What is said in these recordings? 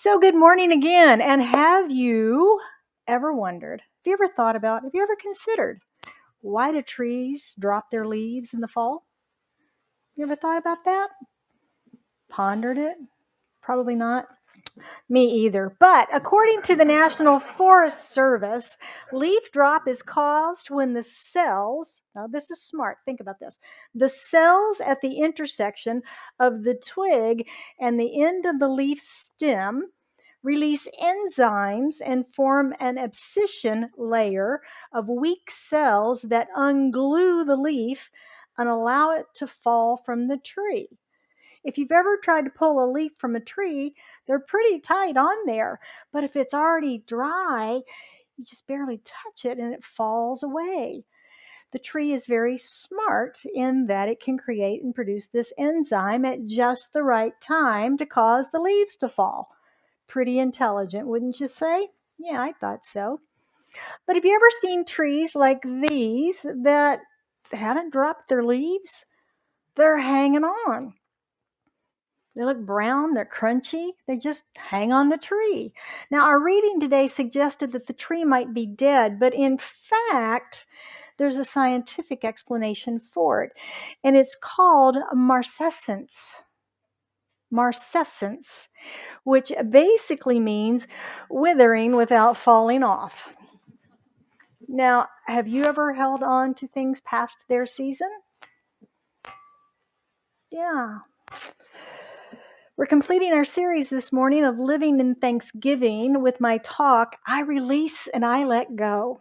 So good morning again. And have you ever wondered, have you ever considered why do trees drop their leaves in the fall? You ever thought about that? Pondered it? Probably not. Me either. But according to the National Forest Service, leaf drop is caused when the cells, now this is smart, think about this, the cells at the intersection of the twig and the end of the leaf stem release enzymes and form an abscission layer of weak cells that unglue the leaf and allow it to fall from the tree. If you've ever tried to pull a leaf from a tree, they're pretty tight on there. But if it's already dry, you just barely touch it and it falls away. The tree is very smart in that it can create and produce this enzyme at just the right time to cause the leaves to fall. Pretty intelligent, wouldn't you say? Yeah, I thought so. But have you ever seen trees like these that haven't dropped their leaves? They're hanging on. They look brown, they're crunchy, they just hang on the tree. Now, our reading today suggested that the tree might be dead, but in fact, there's a scientific explanation for it, and it's called marcescence. Marcescence, which basically means withering without falling off. Now, have you ever held on to things past their season? Yeah. We're completing our series this morning of Living in Thanksgiving with my talk, I Release and I Let Go.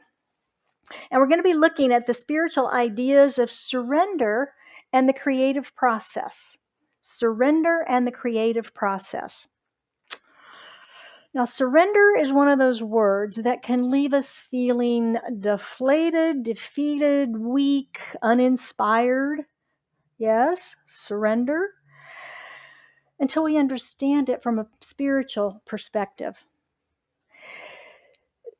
And we're going to be looking at the spiritual ideas of surrender and the creative process. Surrender and the creative process. Now, surrender is one of those words that can leave us feeling deflated, defeated, weak, uninspired. Yes, surrender. Until we understand it from a spiritual perspective.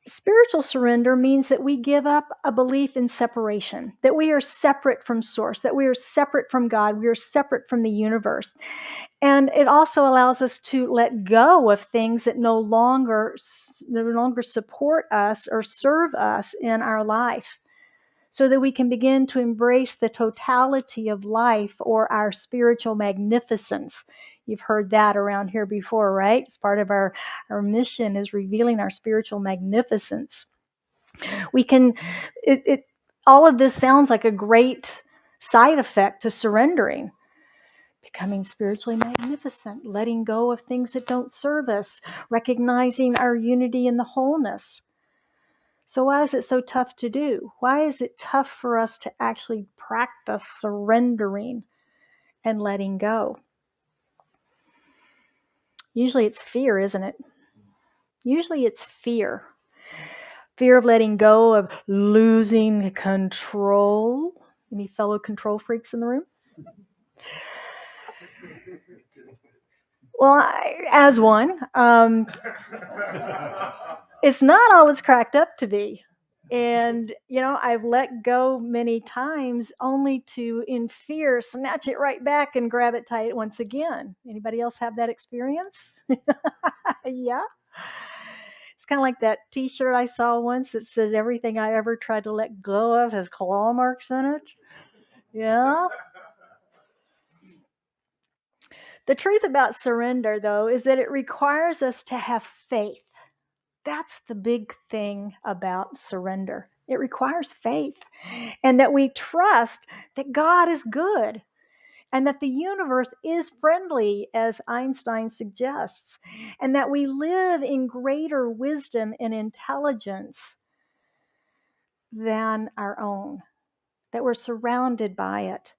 Spiritual surrender means that we give up a belief in separation, that we are separate from Source, that we are separate from God, we are separate from the universe. And it also allows us to let go of things that no longer support us or serve us in our life, so that we can begin to embrace the totality of life or our spiritual magnificence. You've heard that around here before, right? It's part of our mission is revealing our spiritual magnificence. We can, all of this sounds like a great side effect to surrendering. Becoming spiritually magnificent, letting go of things that don't serve us, recognizing our unity in the wholeness. So why is it so tough to do? Why is it tough for us to actually practice surrendering and letting go? Usually it's fear, isn't it? Usually it's fear. Fear of letting go, of losing control. Any fellow control freaks in the room? Well, as one, it's not all it's cracked up to be. And, I've let go many times only to, in fear, snatch it right back and grab it tight once again. Anybody else have that experience? Yeah. It's kind of like that t-shirt I saw once that says everything I ever tried to let go of has claw marks in it. Yeah. The truth about surrender, though, is that it requires us to have faith. That's the big thing about surrender. It requires faith, and that we trust that God is good and that the universe is friendly, as Einstein suggests, and that we live in greater wisdom and intelligence than our own, that we're surrounded by it.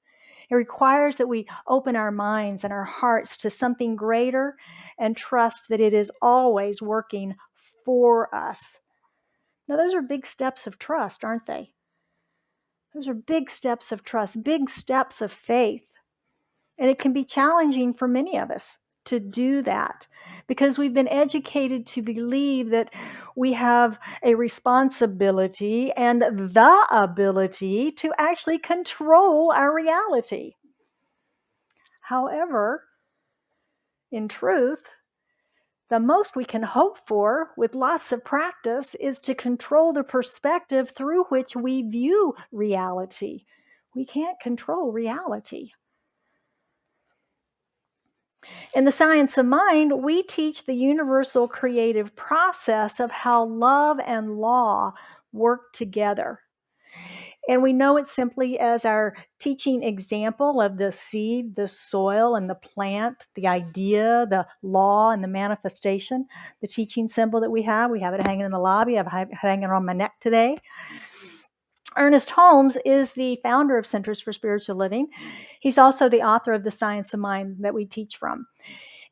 It requires that we open our minds and our hearts to something greater and trust that it is always working for us. Now, those are big steps of trust, aren't they? Those are big steps of trust, big steps of faith. And it can be challenging for many of us to do that because we've been educated to believe that we have a responsibility and the ability to actually control our reality. However, in truth, The most we can hope for with lots of practice is to control the perspective through which we view reality. We can't control reality. In the science of mind, we teach the universal creative process of how love and law work together. And we know it simply as our teaching example of the seed, the soil, and the plant, the idea, the law, and the manifestation, the teaching symbol that we have. We have it hanging in the lobby. I have it hanging on my neck today. Ernest Holmes is the founder of Centers for Spiritual Living. He's also the author of The Science of Mind that we teach from.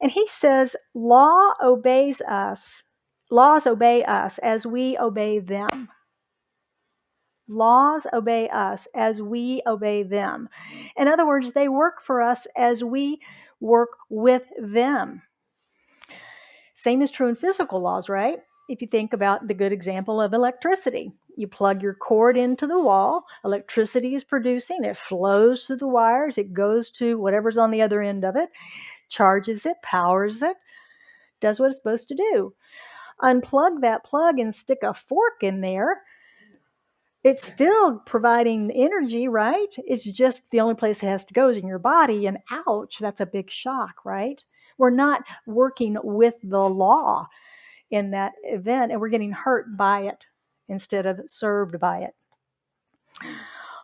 And he says, laws obey us as we obey them. Laws obey us as we obey them. In other words, they work for us as we work with them. Same is true in physical laws, right? If you think about the good example of electricity, you plug your cord into the wall, electricity is producing, it flows through the wires, it goes to whatever's on the other end of it, charges it, powers it, does what it's supposed to do. Unplug that plug and stick a fork in there. It's still providing energy, right? It's just the only place it has to go is in your body. And ouch, that's a big shock, right? We're not working with the law in that event, and we're getting hurt by it instead of served by it.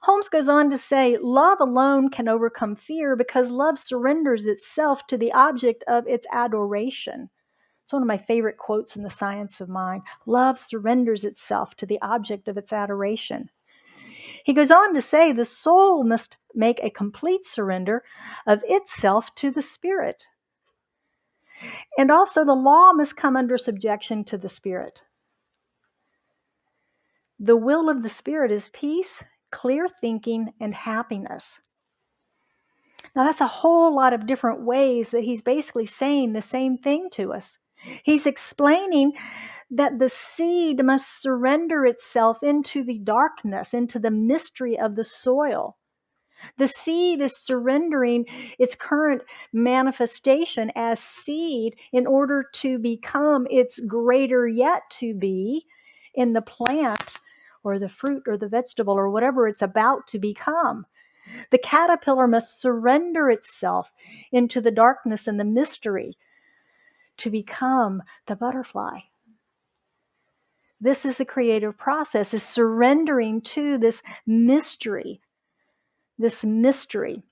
Holmes goes on to say, love alone can overcome fear because love surrenders itself to the object of its adoration. It's one of my favorite quotes in The Science of Mind. Love surrenders itself to the object of its adoration. He goes on to say the soul must make a complete surrender of itself to the spirit. And also the law must come under subjection to the spirit. The will of the spirit is peace, clear thinking, and happiness. Now that's a whole lot of different ways that he's basically saying the same thing to us. He's explaining that the seed must surrender itself into the darkness, into the mystery of the soil. The seed is surrendering its current manifestation as seed in order to become its greater yet to be in the plant or the fruit or the vegetable or whatever it's about to become. The caterpillar must surrender itself into the darkness and the mystery to become the butterfly. This is the creative process, is surrendering to this mystery. This mystery.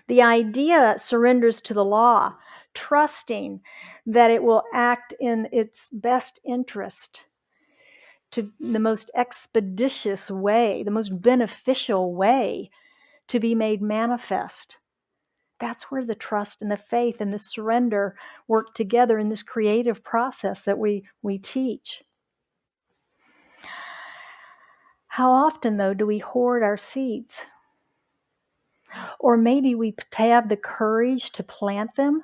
The idea surrenders to the law, trusting that it will act in its best interest to the most expeditious way, the most beneficial way to be made manifest. That's where the trust and the faith and the surrender work together in this creative process that we teach. How often, though, do we hoard our seeds? Or maybe we have the courage to plant them,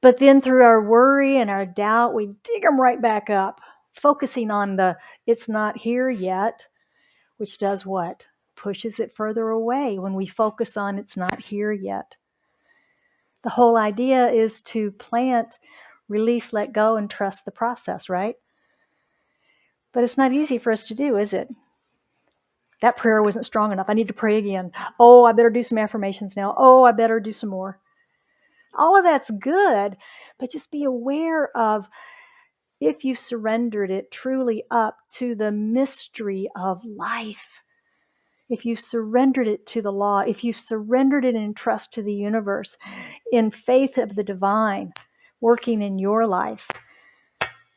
but then through our worry and our doubt, we dig them right back up, focusing on the it's not here yet, which does what? Pushes it further away when we focus on it's not here yet. The whole idea is to plant, release, let go, and trust the process, right? But it's not easy for us to do, is it? That prayer wasn't strong enough. I need to pray again. Oh, I better do some affirmations now. Oh, I better do some more. All of that's good, but just be aware of if you've surrendered it truly up to the mystery of life. If you've surrendered it to the law, if you've surrendered it in trust to the universe, in faith of the divine working in your life,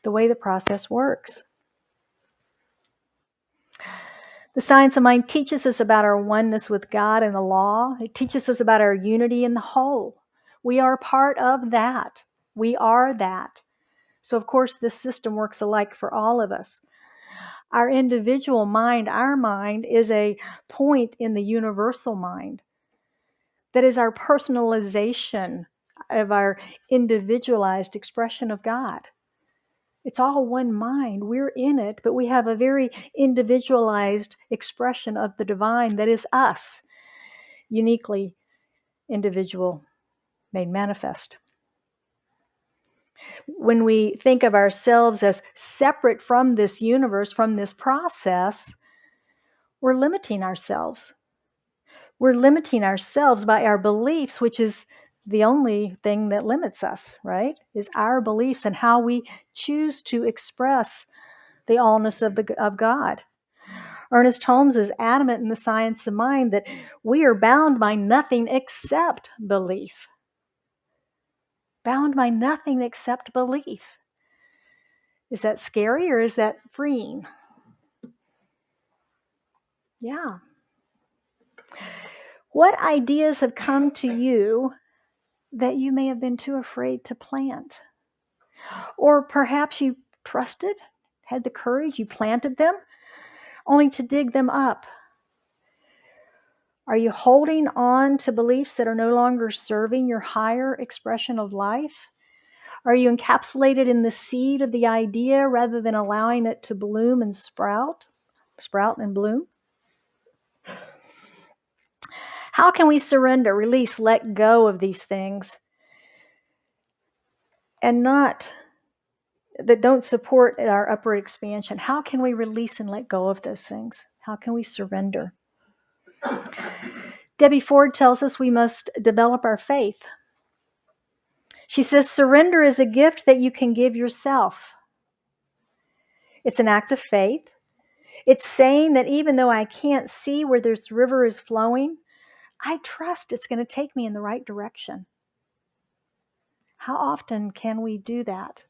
the way the process works. The Science of Mind teaches us about our oneness with God and the law. It teaches us about our unity in the whole. We are part of that. We are that. So, of course, this system works alike for all of us. Our individual mind, our mind, is a point in the universal mind. That is our personalization of our individualized expression of God. It's all one mind. We're in it, but we have a very individualized expression of the divine that is us, uniquely individual, made manifest. When we think of ourselves as separate from this universe, from this process, we're limiting ourselves. We're limiting ourselves by our beliefs, which is the only thing that limits us, right? Is our beliefs and how we choose to express the allness of God. Ernest Holmes is adamant in The Science of Mind that we are bound by nothing except belief. Bound by nothing except belief. Is that scary or is that freeing? Yeah. What ideas have come to you that you may have been too afraid to plant? Or perhaps you trusted, had the courage, you planted them, only to dig them up. Are you holding on to beliefs that are no longer serving your higher expression of life? Are you encapsulated in the seed of the idea rather than allowing it to bloom and sprout and bloom? How can we surrender, release, let go of these things and not that don't support our upward expansion? How can we release and let go of those things? How can we surrender? Debbie Ford tells us we must develop our faith. She says, surrender is a gift that you can give yourself. It's an act of faith. It's saying that even though I can't see where this river is flowing, I trust it's going to take me in the right direction. How often can we do that?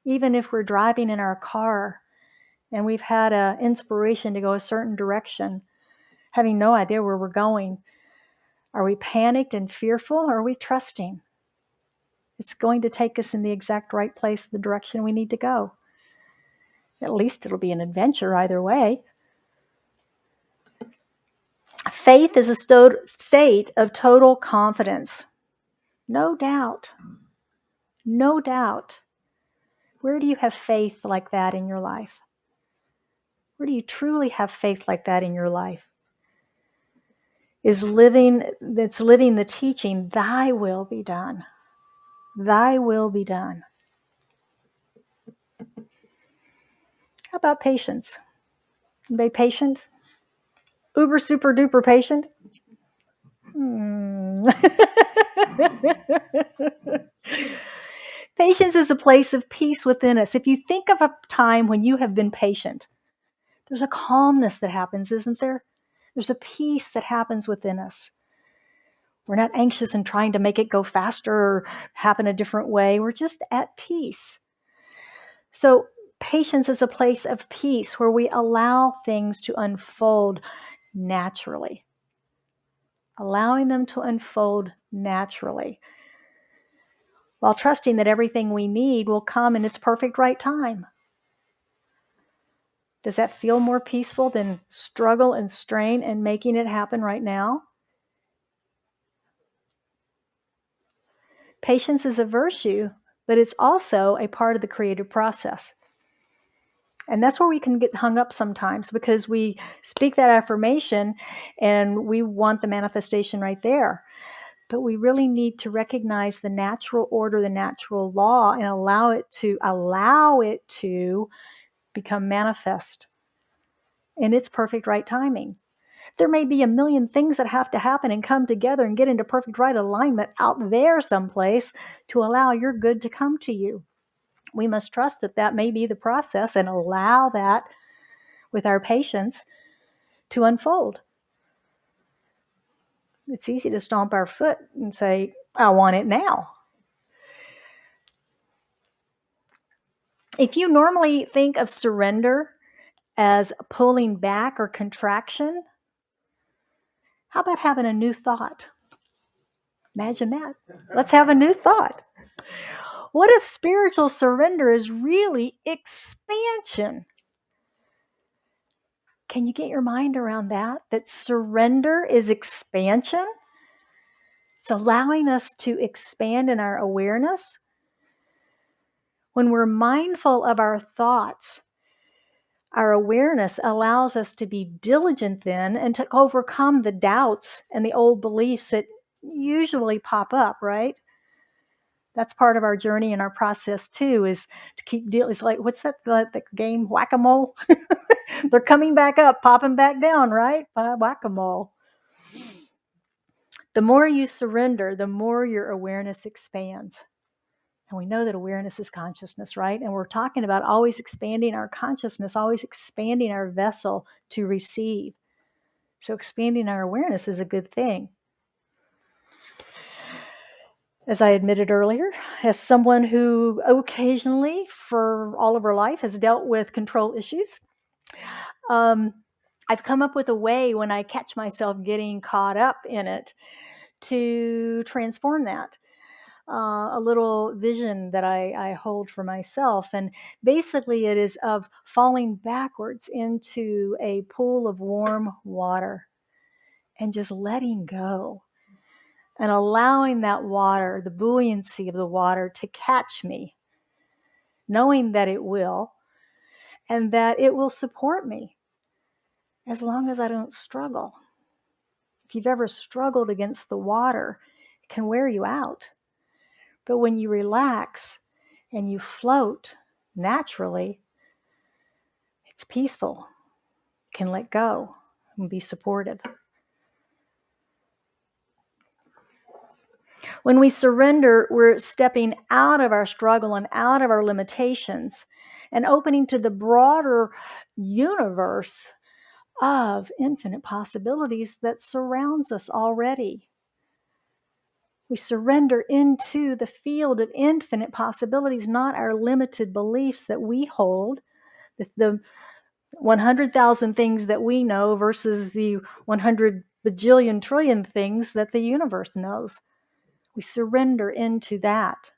Even if we're driving in our car and we've had an inspiration to go a certain direction, having no idea where we're going. Are we panicked and fearful, or are we trusting? It's going to take us in the exact right place, the direction we need to go. At least it'll be an adventure either way. Faith is a state of total confidence. No doubt. No doubt. Where do you have faith like that in your life? Where do you truly have faith like that in your life? It's living the teaching, thy will be done. Thy will be done. How about patience? Anybody patient? Uber, super duper patient? Patience is a place of peace within us. If you think of a time when you have been patient, there's a calmness that happens, isn't there? There's a peace that happens within us. We're not anxious and trying to make it go faster or happen a different way. We're just at peace. So patience is a place of peace where we allow things to unfold naturally. Allowing them to unfold naturally, while trusting that everything we need will come in its perfect right time. Does that feel more peaceful than struggle and strain and making it happen right now? Patience is a virtue, but it's also a part of the creative process. And that's where we can get hung up sometimes, because we speak that affirmation and we want the manifestation right there. But we really need to recognize the natural order, the natural law, and allow it to become manifest in its perfect right timing. There may be a million things that have to happen and come together and get into perfect right alignment out there someplace to allow your good to come to you. We must trust that may be the process and allow that with our patience to unfold. It's easy to stomp our foot and say, I want it now. If you normally think of surrender as pulling back or contraction, how about having a new thought? Imagine that. Let's have a new thought. What if spiritual surrender is really expansion? Can you get your mind around that? That surrender is expansion? It's allowing us to expand in our awareness. When we're mindful of our thoughts, our awareness allows us to be diligent then and to overcome the doubts and the old beliefs that usually pop up, right? That's part of our journey and our process too, is to keep dealing. It's like, what's that, the game, whack-a-mole? They're coming back up, popping back down, right? Whack-a-mole. The more you surrender, the more your awareness expands. And we know that awareness is consciousness, right? And we're talking about always expanding our consciousness, always expanding our vessel to receive. So expanding our awareness is a good thing. As I admitted earlier, as someone who occasionally, for all of her life, has dealt with control issues, I've come up with a way when I catch myself getting caught up in it to transform that. A little vision that I hold for myself. And basically, it is of falling backwards into a pool of warm water and just letting go and allowing that water, the buoyancy of the water, to catch me, knowing that it will and that it will support me as long as I don't struggle. If you've ever struggled against the water, it can wear you out. But when you relax and you float naturally, it's peaceful. You can let go and be supportive. When we surrender, we're stepping out of our struggle and out of our limitations and opening to the broader universe of infinite possibilities that surrounds us already. We surrender into the field of infinite possibilities, not our limited beliefs that we hold, the 100,000 things that we know versus the 100 bajillion trillion things that the universe knows. We surrender into that.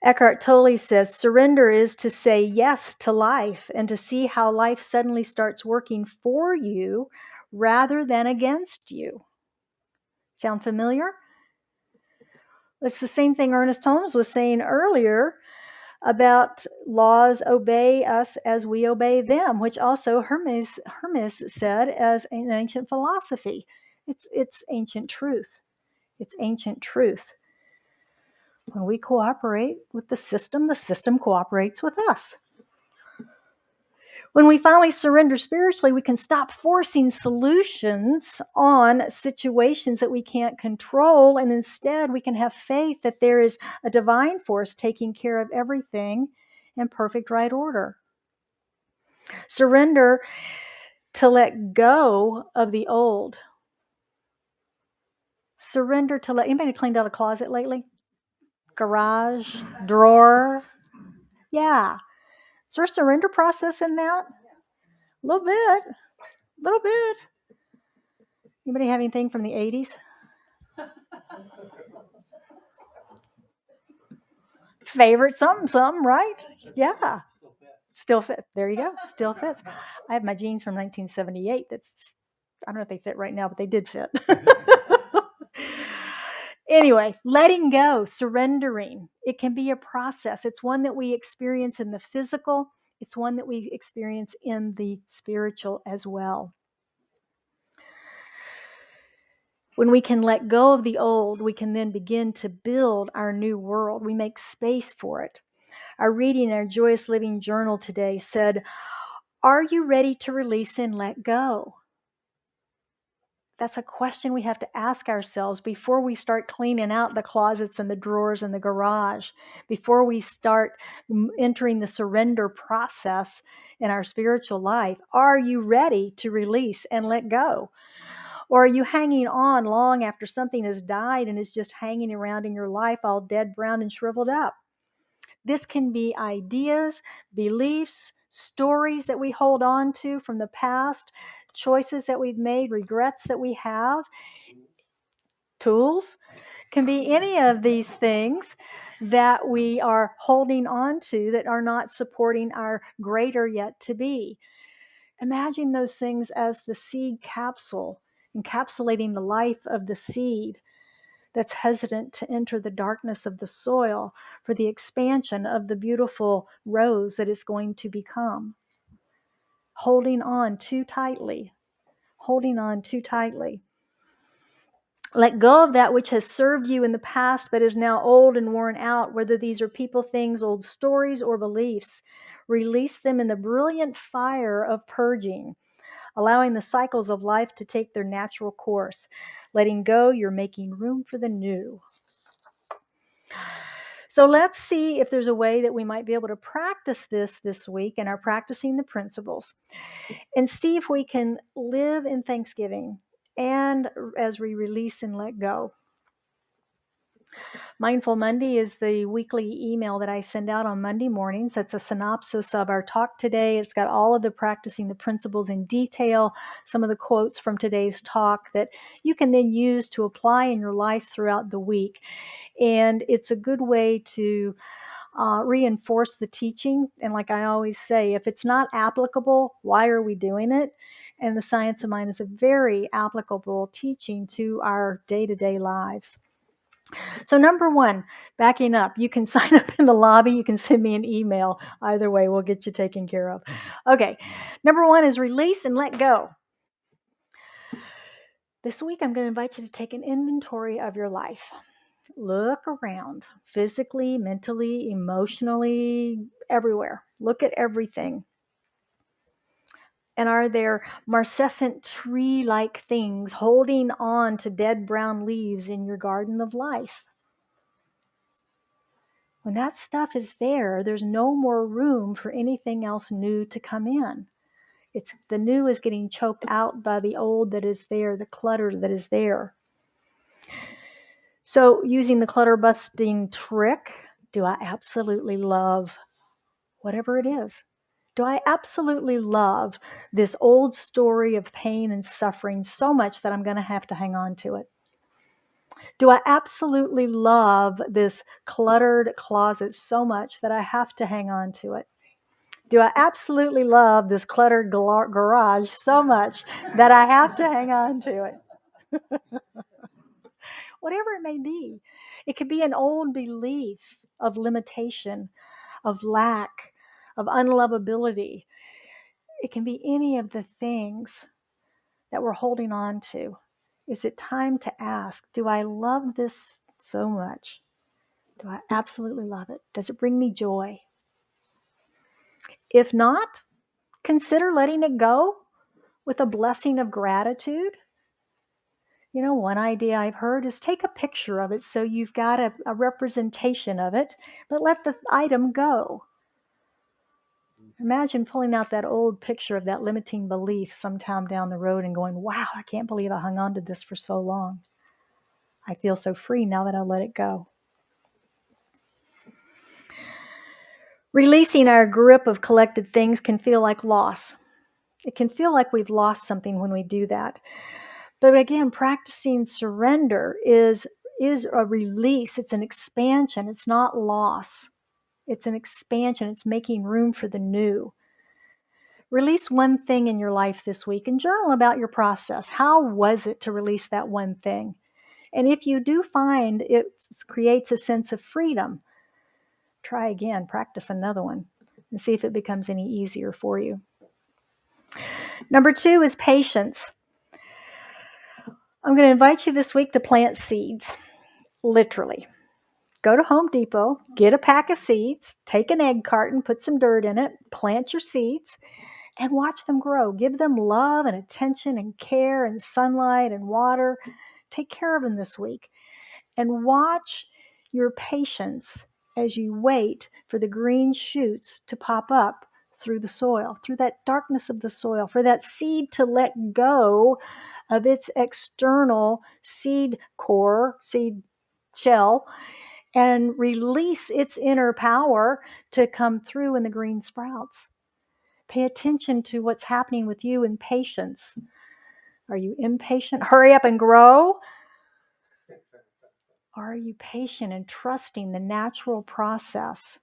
Eckhart Tolle says, surrender is to say yes to life and to see how life suddenly starts working for you rather than against you. Sound familiar? It's the same thing Ernest Holmes was saying earlier about laws obey us as we obey them, which also Hermes said as an ancient philosophy. It's ancient truth. It's ancient truth. When we cooperate with the system cooperates with us. When we finally surrender spiritually, we can stop forcing solutions on situations that we can't control, and instead we can have faith that there is a divine force taking care of everything in perfect right order. Surrender to let go of the old. Surrender to let, anybody cleaned out a closet lately? Garage, drawer? Yeah. Is there a surrender process in that? A little bit. Anybody have anything from the 80s? Favorite something, right? Yeah. Still fit. There you go. Still fits. I have my jeans from 1978. I don't know if they fit right now, but they did fit. Anyway, letting go, surrendering. It can be a process. It's one that we experience in the physical. It's one that we experience in the spiritual as well. When we can let go of the old, we can then begin to build our new world. We make space for it. Our reading in our Joyous Living Journal today said, are you ready to release and let go? That's a question we have to ask ourselves before we start cleaning out the closets and the drawers and the garage, before we start entering the surrender process in our spiritual life. Are you ready to release and let go? Or are you hanging on long after something has died and is just hanging around in your life all dead, brown, and shriveled up? This can be ideas, beliefs, stories that we hold on to from the past, choices that we've made, regrets that we have, tools. Can be any of these things that we are holding on to that are not supporting our greater yet to be. Imagine those things as the seed capsule, encapsulating the life of the seed that's hesitant to enter the darkness of the soil for the expansion of the beautiful rose that it's going to become. Holding on too tightly. Let go of that which has served you in the past but is now old and worn out, whether these are people, things, old stories, or beliefs. Release them in the brilliant fire of purging, allowing the cycles of life to take their natural course. Letting go, you're making room for the new. So let's see if there's a way that we might be able to practice this week in our practicing the principles, and see if we can live in thanksgiving and as we release and let go. Mindful Monday is the weekly email that I send out on Monday mornings. It's a synopsis of our talk today. It's got all of the practicing the principles in detail, some of the quotes from today's talk that you can then use to apply in your life throughout the week. And it's a good way to reinforce the teaching. And like I always say, if it's not applicable, why are we doing it? And the Science of Mind is a very applicable teaching to our day-to-day lives. So number one, backing up, you can sign up in the lobby. You can send me an email. Either way, we'll get you taken care of. Okay. Number one is release and let go. This week, I'm going to invite you to take an inventory of your life. Look around physically, mentally, emotionally, everywhere. Look at everything. And are there marcescent tree-like things holding on to dead brown leaves in your garden of life? When that stuff is there, there's no more room for anything else new to come in. It's the new is getting choked out by the old that is there, the clutter that is there. So using the clutter busting trick, do I absolutely love whatever it is? Do I absolutely love this old story of pain and suffering so much that I'm going to have to hang on to it? Do I absolutely love this cluttered closet so much that I have to hang on to it? Do I absolutely love this cluttered garage so much that I have to hang on to it? Whatever it may be. It could be an old belief of limitation, of lack, of unlovability. It can be any of the things that we're holding on to. Is it time to ask, do I love this so much? Do I absolutely love it? Does it bring me joy? If not, consider letting it go with a blessing of gratitude. You know, one idea I've heard is take a picture of it so you've got a representation of it, but let the item go. Imagine pulling out that old picture of that limiting belief sometime down the road and going, wow, I can't believe I hung on to this for so long. I feel so free now that I let it go. Releasing our grip of collected things can feel like loss. It can feel like we've lost something when we do that. But again, practicing surrender is a release. It's an expansion. It's not loss. It's an expansion. It's making room for the new. Release one thing in your life this week and journal about your process. How was it to release that one thing? And if you do find it creates a sense of freedom, try again, practice another one, and see if it becomes any easier for you. Number two is patience. I'm going to invite you this week to plant seeds, literally. Go to Home Depot, get a pack of seeds, take an egg carton, put some dirt in it, plant your seeds, and watch them grow. Give them love and attention and care and sunlight and water. Take care of them this week. And watch your patience as you wait for the green shoots to pop up through the soil, through that darkness of the soil, for that seed to let go of its external seed core, seed shell, and release its inner power to come through in the green sprouts. Pay attention to what's happening with you in patience. Are you impatient? Hurry up and grow? Or are you patient and trusting the natural process?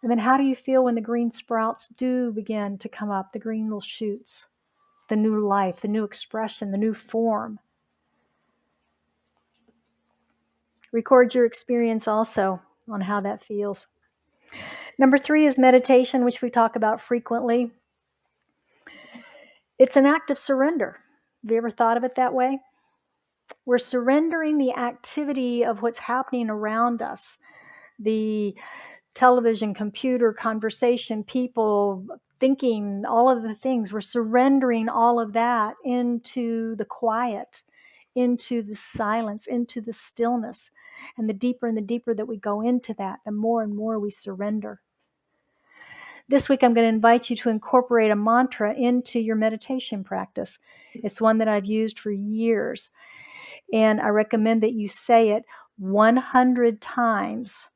And then how do you feel when the green sprouts do begin to come up, the green little shoots, the new life, the new expression, the new form? Record your experience also on how that feels. Number three is meditation, which we talk about frequently. It's an act of surrender. Have you ever thought of it that way? We're surrendering the activity of what's happening around us, the television, computer, conversation, people, thinking, all of the things. We're surrendering all of that into the quiet, into the silence, into the stillness. And the deeper that we go into that, the more and more we surrender. This week, I'm going to invite you to incorporate a mantra into your meditation practice. It's one that I've used for years, and I recommend that you say it 100 times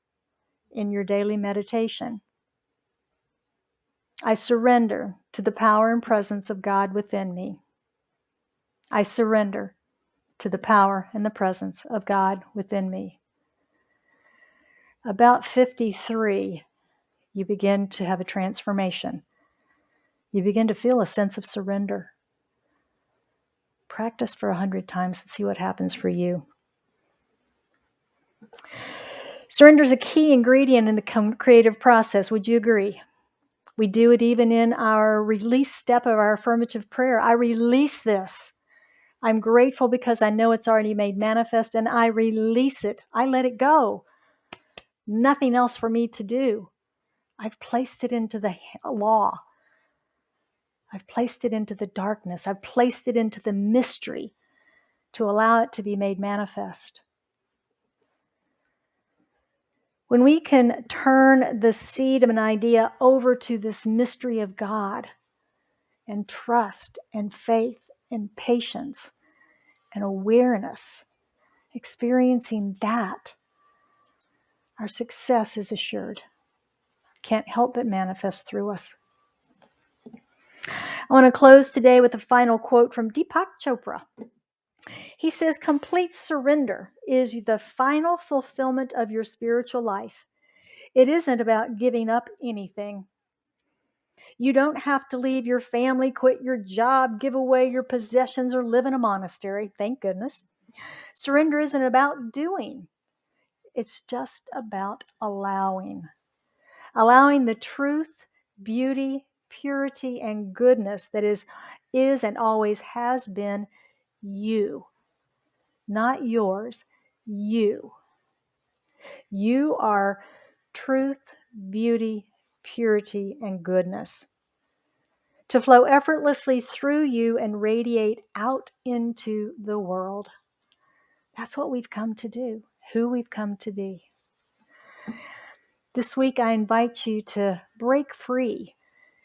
in your daily meditation. I surrender to the power and presence of God within me. I surrender to the power and the presence of God within me. About 53, you begin to have a transformation. You begin to feel a sense of surrender. Practice for 100 times and see what happens for you. Surrender is a key ingredient in the creative process. Would you agree? We do it even in our release step of our affirmative prayer. I release this. I'm grateful because I know it's already made manifest, and I release it. I let it go. Nothing else for me to do. I've placed it into the law. I've placed it into the darkness. I've placed it into the mystery to allow it to be made manifest. When we can turn the seed of an idea over to this mystery of God, and trust and faith and patience and awareness, experiencing that, our success is assured. Can't help but manifest through us. I want to close today with a final quote from Deepak Chopra. He says, complete surrender is the final fulfillment of your spiritual life. It isn't about giving up anything. You don't have to leave your family, quit your job, give away your possessions, or live in a monastery. Thank goodness. Surrender isn't about doing. It's just about allowing. Allowing the truth, beauty, purity, and goodness that is and always has been you. Not yours, you. You are truth, beauty, purity, and goodness, to flow effortlessly through you and radiate out into the world. That's what we've come to do, who we've come to be. This week, I invite you to break free,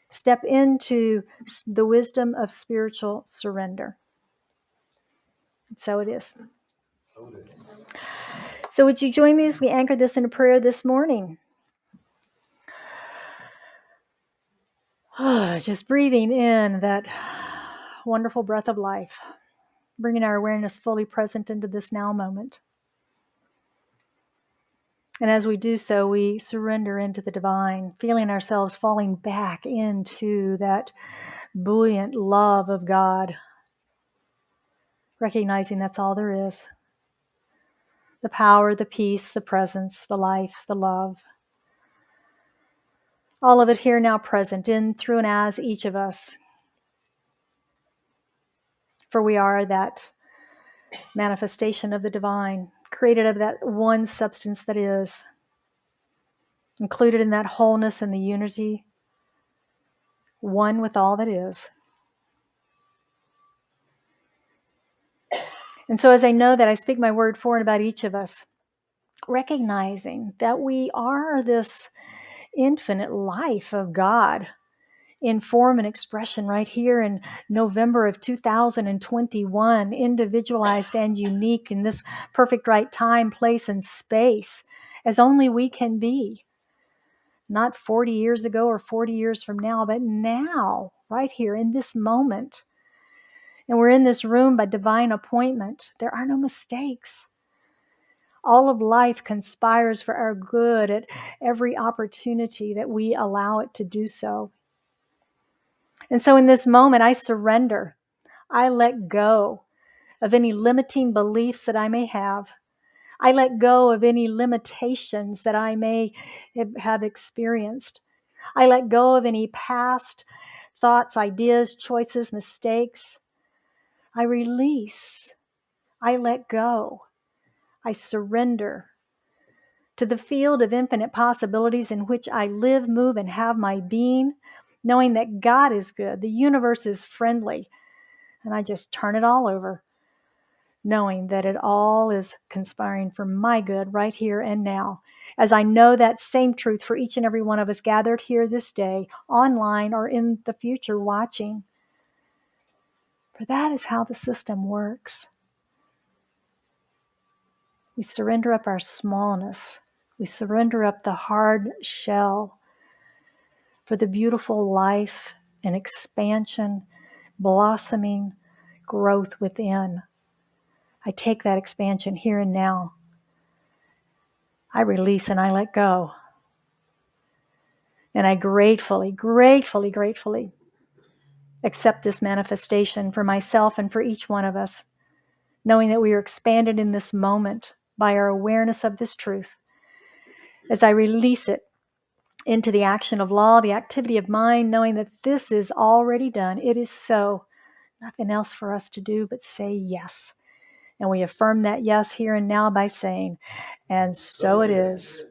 step into the wisdom of spiritual surrender. And so it is. So would you join me as we anchor this in a prayer this morning? Just breathing in that wonderful breath of life, bringing our awareness fully present into this now moment. And as we do so, we surrender into the divine, feeling ourselves falling back into that buoyant love of God, recognizing that's all there is. The power, the peace, the presence, the life, the love. All of it here now present in, through, and as each of us. For we are that manifestation of the divine, created of that one substance that is, included in that wholeness and the unity, one with all that is. And so as I know that, I speak my word for and about each of us, recognizing that we are this infinite life of God in form and expression right here in November of 2021, individualized and unique in this perfect right time, place, and space, as only we can be. Not 40 years ago or 40 years from now, but now, right here in this moment. And we're in this room by divine appointment. There are no mistakes. All of life conspires for our good at every opportunity that we allow it to do so. And so in this moment, I surrender. I let go of any limiting beliefs that I may have. I let go of any limitations that I may have experienced. I let go of any past thoughts, ideas, choices, mistakes. I release. I let go. I surrender to the field of infinite possibilities in which I live, move, and have my being, knowing that God is good, the universe is friendly, and I just turn it all over, knowing that it all is conspiring for my good right here and now. As I know that same truth for each and every one of us gathered here this day, online or in the future watching. For that is how the system works. We surrender up our smallness. We surrender up the hard shell for the beautiful life and expansion, blossoming growth within. I take that expansion here and now. I release and I let go. And I gratefully, gratefully, gratefully accept this manifestation for myself and for each one of us, knowing that we are expanded in this moment by our awareness of this truth. As I release it into the action of law, the activity of mind, knowing that this is already done. It is so. Nothing else for us to do but say yes. And we affirm that yes here and now by saying, and so it is.